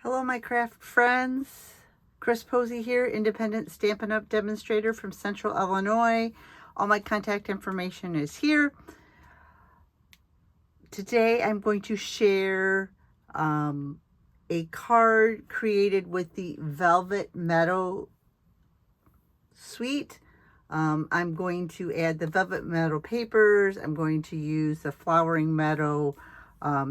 Hello, my craft friends. Chris Posey here, independent Stampin' Up! Demonstrator from Central Illinois. All my contact information is here. Today I'm going to share a card created with the Velvet Meadow suite. I'm going to add the Velvet Meadow papers. I'm going to use the Flowering Meadow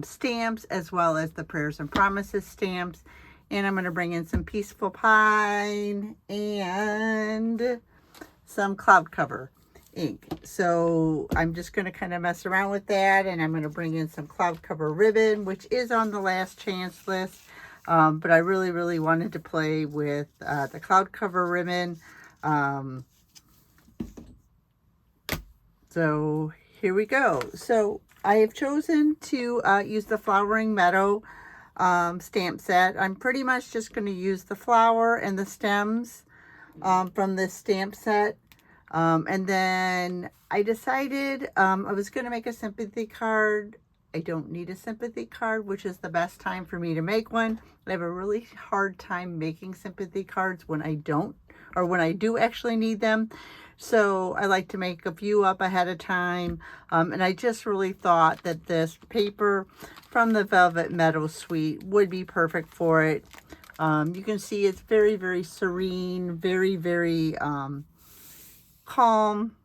stamps, as well as the Prayers and Promises stamps. And I'm going to bring in some Peaceful Pine and some cloud cover ink. So I'm just going to kind of mess around with that, and I'm going to bring in some cloud cover ribbon, which is on the last chance list. But I really wanted to play with the cloud cover ribbon. So here we go. So I have chosen to use the Flowering Meadow stamp set. I'm pretty much just going to use the flower and the stems from this stamp set. And then I decided I was going to make a sympathy card. I don't need a sympathy card, which is the best time for me to make one. I have a really hard time making sympathy cards when I don't, or when I do actually need them. So I like to make a few up ahead of time. And I just really thought that this paper from the Velvet Meadow suite would be perfect for it. You can see it's very serene, very calm.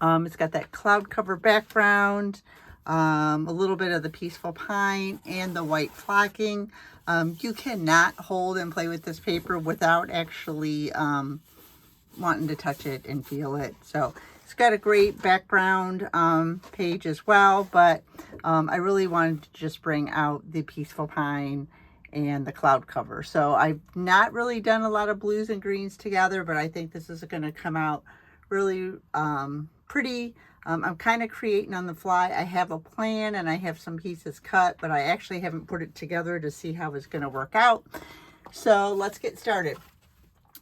It's got that cloud cover background, a little bit of the Peaceful Pine and the white flocking. You cannot hold and play with this paper without actually wanting to touch it and feel it. So it's got a great background page as well, but I really wanted to just bring out the Peaceful Pine and the cloud cover. So I've not really done a lot of blues and greens together, but I think this is going to come out really pretty. I'm kind of creating on the fly. I have a plan and I have some pieces cut, but I actually haven't put it together to see how it's going to work out. So let's get started.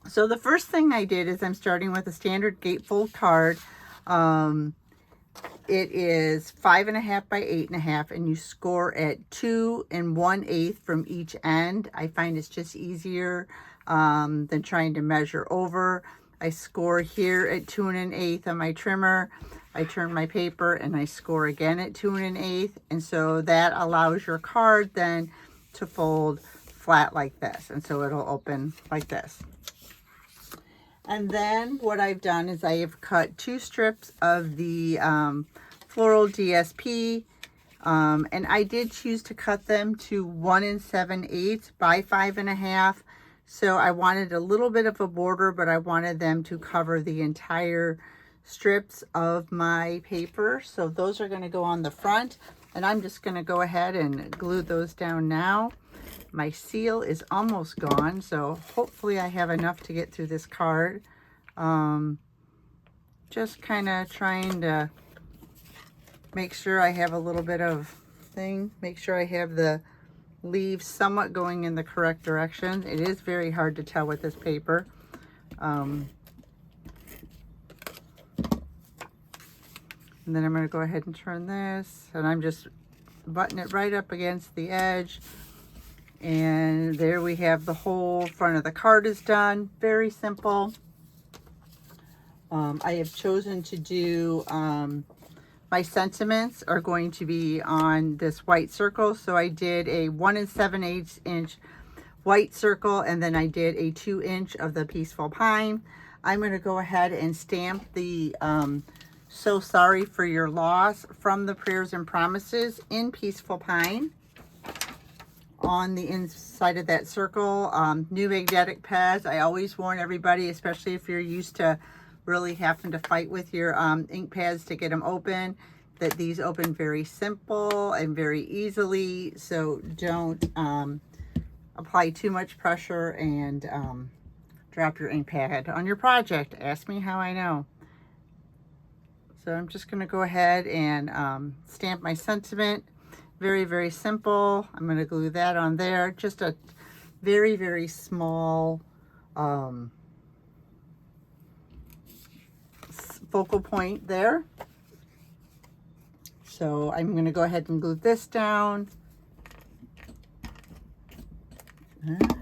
So the first thing I did is I'm starting with a standard gatefold card. It is 5.5 by 8.5, and you score at 2 1/8 from each end. I find it's just easier than trying to measure over. I score here at 2 1/8 on my trimmer. I turn my paper and I score again at 2 1/8, and so that allows your card then to fold flat like this, and so it'll open like this. And then what I've done is I have cut 2 strips of the floral DSP, and I did choose to cut them to 1 7/8 by 5.5. So I wanted a little bit of a border, but I wanted them to cover the entire strips of my paper. So those are going to go on the front, and I'm just going to go ahead and glue those down now. My seal is almost gone, so hopefully I have enough to get through this card. Just kind of trying to make sure I have a little bit of thing, make sure I have the leaves somewhat going in the correct direction. It is very hard to tell with this paper. And then I'm going to go ahead and turn this, and I'm just button it right up against the edge. And there we have the whole front of the card is done. Very simple. I have chosen to do, my sentiments are going to be on this white circle. So I did a 1 7/8 inch white circle, and then I did a 2 inch of the Peaceful Pine. I'm going to go ahead and stamp the So Sorry for Your Loss from the Prayers and Promises in Peaceful Pine on the inside of that circle. New magnetic pads. I always warn everybody, especially if you're used to really having to fight with your ink pads to get them open, that these open very simple and very easily. So don't apply too much pressure and drop your ink pad on your project. Ask me how I know. So I'm just going to go ahead and stamp my sentiment. Very simple. I'm going to glue that on there. Just a very small focal point there. So I'm going to go ahead and glue this down.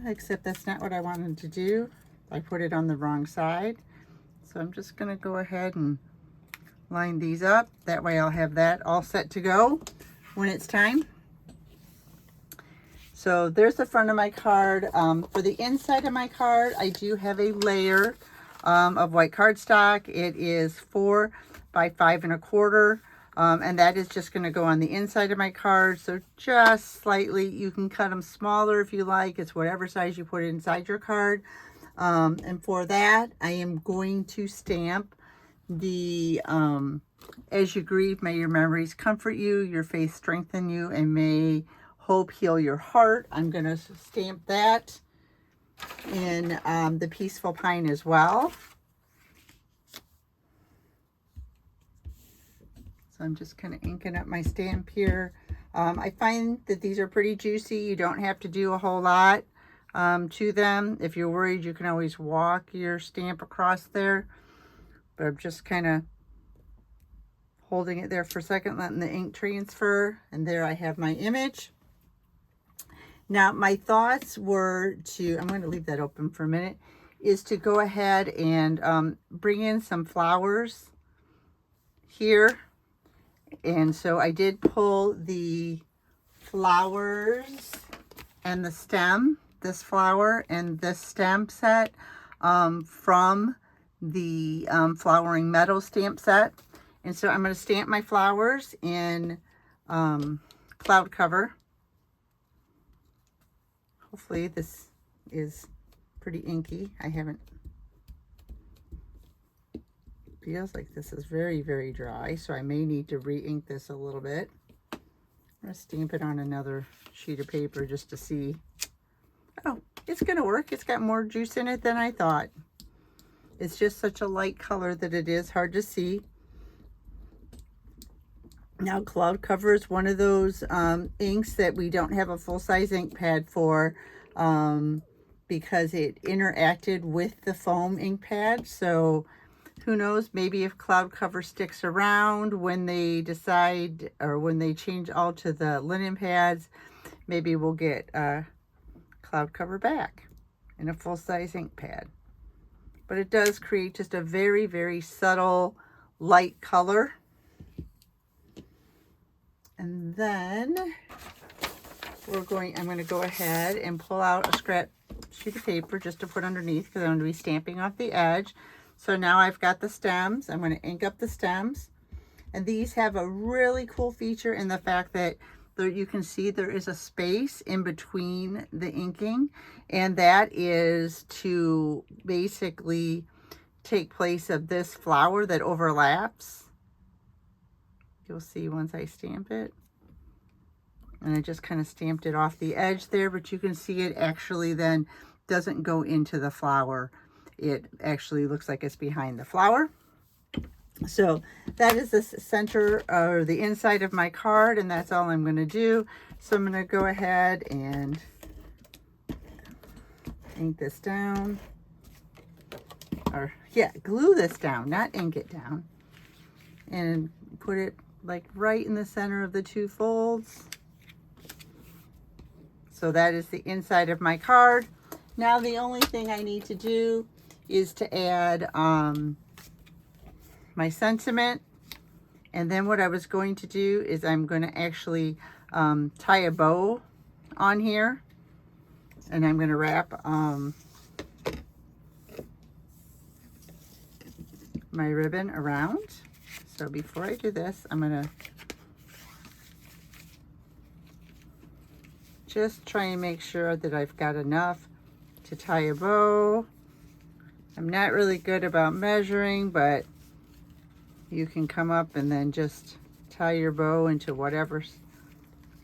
Except that's not what I wanted to do. I put it on the wrong side. So I'm just going to go ahead and line these up. That way I'll have that all set to go when it's time. So there's the front of my card. For the inside of my card, I do have a layer of white cardstock. It is 4 by 5 1/4. And that is just going to go on the inside of my card. So just slightly, you can cut them smaller if you like. It's whatever size you put inside your card. And for that, I am going to stamp the as you grieve, may your memories comfort you, your faith strengthen you, and may hope heal your heart. I'm going to stamp that in the Peaceful Pine as well. So I'm just kind of inking up my stamp here. I find that these are pretty juicy. You don't have to do a whole lot to them. If you're worried, you can always walk your stamp across there. But I'm just kind of holding it there for a second, letting the ink transfer. And there I have my image. Now, my thoughts were to, I'm going to leave that open for a minute, is to go ahead and bring in some flowers here. And so I did pull the flowers and the stem, this flower and this stem set from the Flowering Meadow stamp set. And so I'm going to stamp my flowers in cloud cover. Hopefully this is pretty inky. I haven't, feels like this is very, very dry, so I may need to re-ink this a little bit. I'm going to stamp it on another sheet of paper just to see. Oh, it's going to work. It's got more juice in it than I thought. It's just such a light color that it is hard to see. Now, cloud cover is one of those inks that we don't have a full-size ink pad for because it interacted with the foam ink pad. So who knows, maybe if cloud cover sticks around when they decide, or when they change all to the linen pads, maybe we'll get cloud cover back in a full-size ink pad. But it does create just a very, very subtle light color. And then I'm going to go ahead and pull out a scrap sheet of paper just to put underneath, because I'm going to be stamping off the edge. So now I've got the stems. I'm going to ink up the stems. And these have a really cool feature in the fact that there, you can see there is a space in between the inking. And that is to basically take place of this flower that overlaps. You'll see once I stamp it. And I just kind of stamped it off the edge there, but you can see it actually then doesn't go into the flower. It actually looks like it's behind the flower. So that is the center or the inside of my card, and that's all I'm going to do. So I'm going to go ahead and ink this down. Or, yeah, glue this down, not ink it down. And put it like right in the center of the two folds. So that is the inside of my card. Now the only thing I need to do is to add my sentiment. And then what I was going to do is I'm going to actually tie a bow on here. And I'm going to wrap my ribbon around. So before I do this, I'm going to just try and make sure that I've got enough to tie a bow. I'm not really good about measuring, but you can come up and then just tie your bow into whatever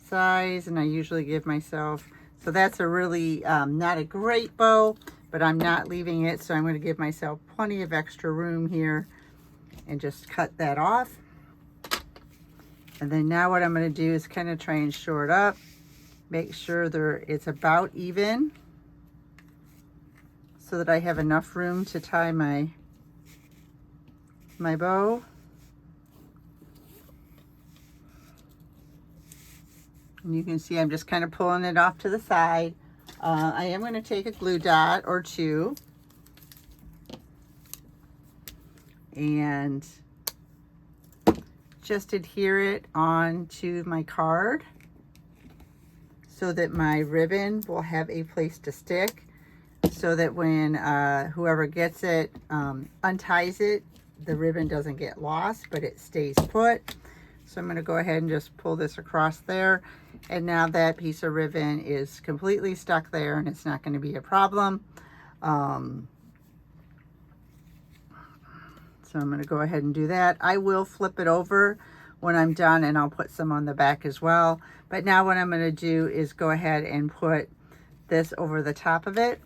size. And I usually give myself, so that's a really not a great bow, but I'm not leaving it. So I'm going to give myself plenty of extra room here and just cut that off. And then now what I'm going to do is kind of try and shore it up. Make sure it's about even so that I have enough room to tie my bow. And you can see I'm just kind of pulling it off to the side. I am going to take a glue dot or two and just adhere it onto my card so that my ribbon will have a place to stick, so that when whoever gets it unties it, the ribbon doesn't get lost, but it stays put. So I'm going to go ahead and just pull this across there, and now that piece of ribbon is completely stuck there and it's not going to be a problem. So I'm going to go ahead and do that. I will flip it over when I'm done, and I'll put some on the back as well. But now what I'm going to do is go ahead and put this over the top of it.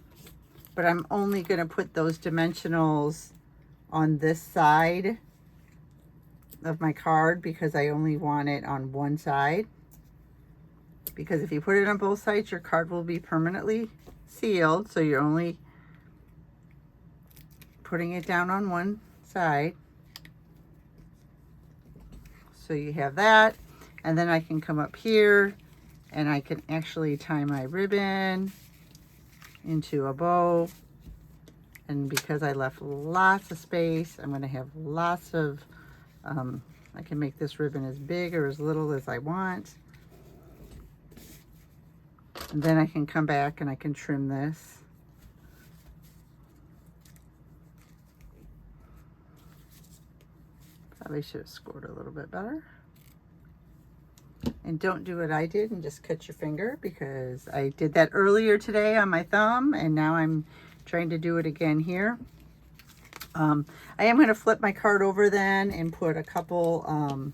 But I'm only going to put those dimensionals on this side of my card because I only want it on one side. Because if you put it on both sides, your card will be permanently sealed. So you're only putting it down on one side. So you have that. And then I can come up here and I can actually tie my ribbon into a bow. And because I left lots of space, I'm going to have lots of, I can make this ribbon as big or as little as I want. And then I can come back and I can trim this. Probably should have scored a little bit better. And don't do what I did and just cut your finger, because I did that earlier today on my thumb and now I'm trying to do it again here. I am going to flip my card over then and put a couple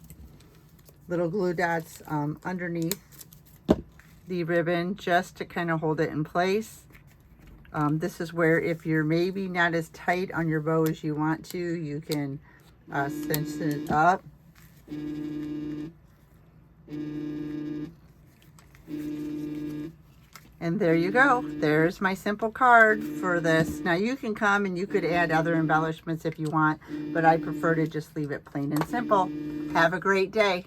little glue dots underneath the ribbon just to kind of hold it in place. This is where if you're maybe not as tight on your bow as you want to, you can cinch it up. And there you go. There's my simple card for this. Now you can come and you could add other embellishments if you want, but I prefer to just leave it plain and simple. Have a great day.